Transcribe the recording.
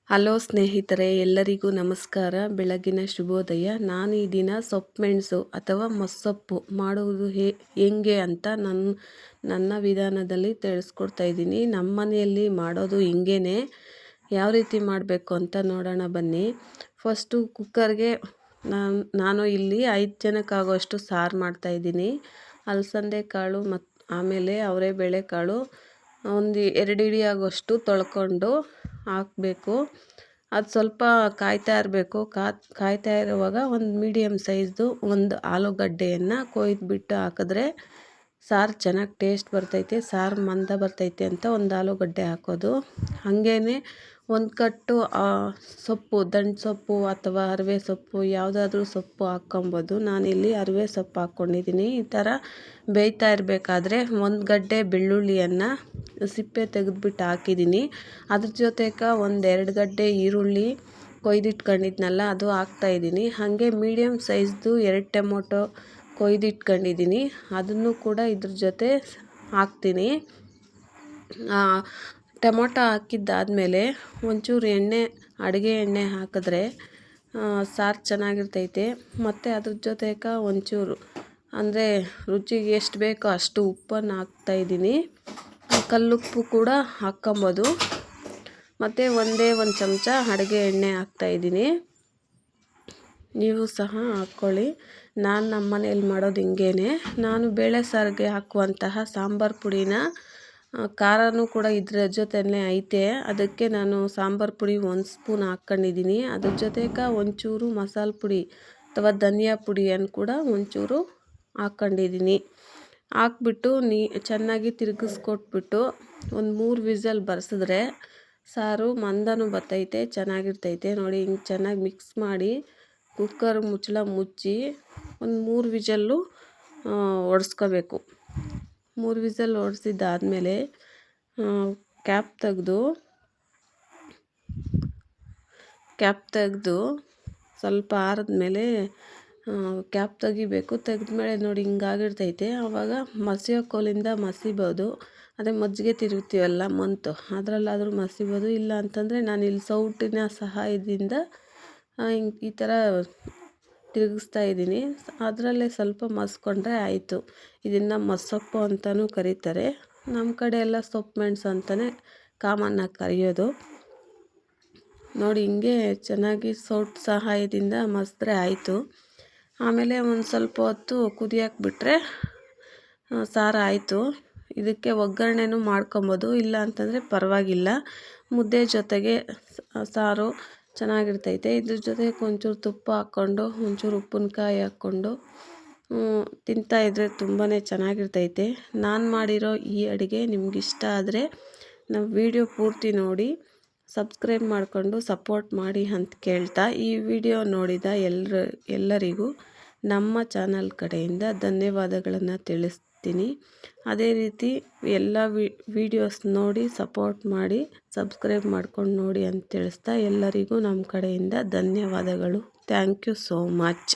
Hello ಸ್ನೇಹಿತರೆ, ಎಲ್ಲರಿಗೂ ನಮಸ್ಕಾರ. ಬೆಳಗಿನ ಶುಭೋದಯ. ನಾನು ಈ ದಿನ ಸೊಪ್ಪು ಮೆಣಸು ಅಥವಾ ಮೊಸ್ಸೊಪ್ಪು ಮಾಡುವುದು ಹೆಂಗೆ ಅಂತ ನನ್ನ ವಿಧಾನದಲ್ಲಿ ತಿಳಿಸ್ಕೊಡ್ತಾ ಇದ್ದೀನಿ. ನಮ್ಮ ಮನೆಯಲ್ಲಿ ಮಾಡೋದು ಹಿಂಗೇ. ಯಾವ ರೀತಿ ಮಾಡಬೇಕು ಅಂತ ನೋಡೋಣ ಬನ್ನಿ. ಫಸ್ಟು ಕುಕ್ಕರ್ಗೆ ನಾನು ಇಲ್ಲಿ 5 ಜನಕ್ಕಾಗುವಷ್ಟು ಸಾರು ಮಾಡ್ತಾಯಿದ್ದೀನಿ. ಅಲಸಂದೆ ಕಾಳು ಮತ್ತು ಆಮೇಲೆ ಅವರೆಬೇಳೆ ಕಾಳು ಒಂದು 2 ಹಿಡಿ ಆಗುವಷ್ಟು ತೊಳ್ಕೊಂಡು ಹಾಕಬೇಕು. ಅದು ಸ್ವಲ್ಪ ಕಾಯ್ತಾ ಇರಬೇಕು. ಕಾಯ್ತಾ ಇರುವಾಗ ಒಂದು ಮೀಡಿಯಮ್ ಸೈಜ್ದು ಒಂದು ಆಲೂಗಡ್ಡೆಯನ್ನು ಕೊಯ್ದುಬಿಟ್ಟು ಹಾಕಿದ್ರೆ ಸಾರು ಚೆನ್ನಾಗಿ ಟೇಸ್ಟ್ ಬರ್ತೈತೆ, ಸಾರು ಮಂದ ಬರ್ತೈತೆ ಅಂತ ಒಂದು ಆಲೂಗಡ್ಡೆ ಹಾಕೋದು. ಹಾಗೇ ಒಂದು ಕಟ್ಟು ಸೊಪ್ಪು, ದಂಟು ಸೊಪ್ಪು ಅಥವಾ ಅರಿವೆ ಸೊಪ್ಪು ಯಾವುದಾದ್ರೂ ಸೊಪ್ಪು ಹಾಕ್ಕೊಬೋದು. ನಾನಿಲ್ಲಿ ಅರಿವೆ ಸೊಪ್ಪು ಹಾಕ್ಕೊಂಡಿದ್ದೀನಿ. ಈ ಥರ ಬೇಯ್ತಾ ಇರಬೇಕಾದ್ರೆ ಒಂದು ಗಡ್ಡೆ ಬೆಳ್ಳುಳ್ಳಿಯನ್ನು ಸಿಪ್ಪೆ ತೆಗೆದುಬಿಟ್ಟು ಹಾಕಿದ್ದೀನಿ. ಅದ್ರ ಜೊತೆಗೆ ಒಂದು 2 ಗಡ್ಡೆ ಈರುಳ್ಳಿ ಕೊಯ್ದಿಟ್ಕೊಂಡಿದ್ನಲ್ಲ ಅದು ಹಾಕ್ತಾಯಿದ್ದೀನಿ. ಹಾಗೆ ಮೀಡಿಯಮ್ ಸೈಜ್ದು 2 ಟೊಮೊಟೊ ಕೊಯ್ದಿಟ್ಕೊಂಡಿದ್ದೀನಿ, ಅದನ್ನು ಕೂಡ ಇದ್ರ ಜೊತೆ ಹಾಕ್ತೀನಿ. ಟೊಮೊಟೊ ಹಾಕಿದ್ದಾದಮೇಲೆ ಒಂಚೂರು ಅಡುಗೆ ಎಣ್ಣೆ ಹಾಕಿದ್ರೆ ಸಾರು ಚೆನ್ನಾಗಿರ್ತೈತೆ. ಮತ್ತು ಅದ್ರ ಜೊತೆಗೆ ಒಂಚೂರು ಅಂದರೆ ರುಚಿಗೆ ಎಷ್ಟು ಬೇಕೋ ಅಷ್ಟು ಉಪ್ಪನ್ನು ಹಾಕ್ತಾಯಿದ್ದೀನಿ. ಕಲ್ಲುಪ್ಪು ಕೂಡ ಹಾಕ್ಕೊಬೋದು. ಮತ್ತು ಒಂದು ಚಮಚ ಅಡುಗೆ ಎಣ್ಣೆ ಹಾಕ್ತಾಯಿದ್ದೀನಿ. ನೀವು ಸಹ ಹಾಕ್ಕೊಳ್ಳಿ. ನಮ್ಮ ಮನೇಲಿ ಮಾಡೋದು ಹಿಂಗೇ. ನಾನು ಬೇಳೆ ಸಾರಿಗೆ ಹಾಕುವಂತಹ ಸಾಂಬಾರು ಪುಡಿನ ಖಾರನೂ ಕೂಡ ಇದ್ರ ಜೊತೆಯೇ ಐತೆ, ಅದಕ್ಕೆ ನಾನು ಸಾಂಬಾರು ಪುಡಿ 1 ಸ್ಪೂನ್ ಹಾಕ್ಕೊಂಡಿದ್ದೀನಿ. ಅದ್ರ ಜೊತೆಗೆ ಒಂಚೂರು ಮಸಾಲೆ ಪುಡಿ ಅಥವಾ ಧನಿಯಾ ಪುಡಿಯನ್ನು ಕೂಡ ಒಂಚೂರು ಹಾಕ್ಕೊಂಡಿದ್ದೀನಿ. ಹಾಕ್ಬಿಟ್ಟು ಚೆನ್ನಾಗಿ ತಿರುಗಿಸ್ಕೊಟ್ಬಿಟ್ಟು ಒಂದು 3 ವಿಸಲ್ ಬರ್ಸಿದ್ರೆ ಸಾರು ಮಂದನೂ ಬರ್ತೈತೆ, ಚೆನ್ನಾಗಿರ್ತೈತೆ. ನೋಡಿ, ಹಿಂಗೆ ಚೆನ್ನಾಗಿ ಮಿಕ್ಸ್ ಮಾಡಿ ಕುಕ್ಕರ್ ಮುಚ್ಚಳ ಮುಚ್ಚಿ ಒಂದು 3 ವಿಸಲ್ಲು ಹೊಡೆಸ್ಕೋಬೇಕು. 3 ವಿಸಲ್ ಹೊಡೆಸಿದ್ದಾದಮೇಲೆ ಕ್ಯಾಪ್ ತೆಗೆದು ಸ್ವಲ್ಪ ಆರಿದ್ಮೇಲೆ ಕ್ಯಾಪ್ ತೆಗಿಬೇಕು. ತೆಗೆದ್ಮೇಲೆ ನೋಡಿ ಹಿಂಗಾಗಿರ್ತೈತೆ. ಆವಾಗ ಮಸಿಯೋ ಕೋಲಿಂದ ಮಸಿಬೋದು. ಅದೇ ಮಜ್ಜಿಗೆ ತಿರುಗ್ತೀವಲ್ಲ ಮಂತು, ಅದರಲ್ಲಾದರೂ ಮಸಿಬೋದು. ಇಲ್ಲ ಅಂತಂದರೆ ನಾನಿಲ್ಲಿ ಸೌಟಿನ ಸಹಾಯದಿಂದ ಈ ಥರ ತಿರುಗಿಸ್ತಾ ಇದ್ದೀನಿ. ಅದರಲ್ಲೇ ಸ್ವಲ್ಪ ಮಸ್ಕೊಂಡ್ರೆ ಆಯಿತು. ಇದನ್ನು ಮೊಸ್ಸೊಪ್ಪು ಅಂತಲೂ ಕರೀತಾರೆ. ನಮ್ಮ ಕಡೆ ಎಲ್ಲ ಸೊಪ್ಪು ಮೆಣಸು ಅಂತಲೇ ಕಾಮನ್ನಾಗಿ ಕರೆಯೋದು. ನೋಡಿ, ಹಿಂಗೆ ಚೆನ್ನಾಗಿ ಸೌಟ್ ಸಹಾಯದಿಂದ ಮಸಿದ್ರೆ ಆಯಿತು. ಆಮೇಲೆ ಒಂದು ಸ್ವಲ್ಪ ಹೊತ್ತು ಕುದಿಯೋಕೆ ಬಿಟ್ಟರೆ ಸಾರು ಆಯಿತು. ಇದಕ್ಕೆ ಒಗ್ಗರಣೆನೂ ಮಾಡ್ಕೊಬೋದು, ಇಲ್ಲ ಅಂತಂದರೆ ಪರವಾಗಿಲ್ಲ. ಮುದ್ದೆ ಜೊತೆಗೆ ಸಾರು ಚೆನ್ನಾಗಿರ್ತೈತೆ. ಇದ್ರ ಜೊತೆಗೆ ಒಂಚೂರು ತುಪ್ಪ ಹಾಕ್ಕೊಂಡು ಒಂಚೂರು ಉಪ್ಪಿನಕಾಯಿ ಹಾಕ್ಕೊಂಡು ತಿಂತಾಯಿದ್ರೆ ತುಂಬಾ ಚೆನ್ನಾಗಿರ್ತೈತೆ. ನಾನು ಮಾಡಿರೋ ಈ ಅಡುಗೆ ನಿಮಗಿಷ್ಟ ಆದರೆ ನಮ್ಮ ವಿಡಿಯೋ ಪೂರ್ತಿ ನೋಡಿ ಸಬ್ಸ್ಕ್ರೈಬ್ ಮಾಡಿಕೊಂಡು ಸಪೋರ್ಟ್ ಮಾಡಿ ಅಂತ ಕೇಳ್ತಾ, ಈ ವಿಡಿಯೋ ನೋಡಿದ ಎಲ್ಲರಿಗೂ ನಮ್ಮ ಚಾನಲ್ ಕಡೆಯಿಂದ ಧನ್ಯವಾದಗಳನ್ನು ತಿಳಿಸ್ತೀನಿ. ಅದೇ ರೀತಿ ಎಲ್ಲ ವಿಡಿಯೋಸ್ ನೋಡಿ ಸಪೋರ್ಟ್ ಮಾಡಿ ಸಬ್ಸ್ಕ್ರೈಬ್ ಮಾಡ್ಕೊಂಡು ನೋಡಿ ಅಂತ ತಿಳಿಸ್ತಾ, ಎಲ್ಲರಿಗೂ ನಮ್ಮ ಕಡೆಯಿಂದ ಧನ್ಯವಾದಗಳು. Thank you so much.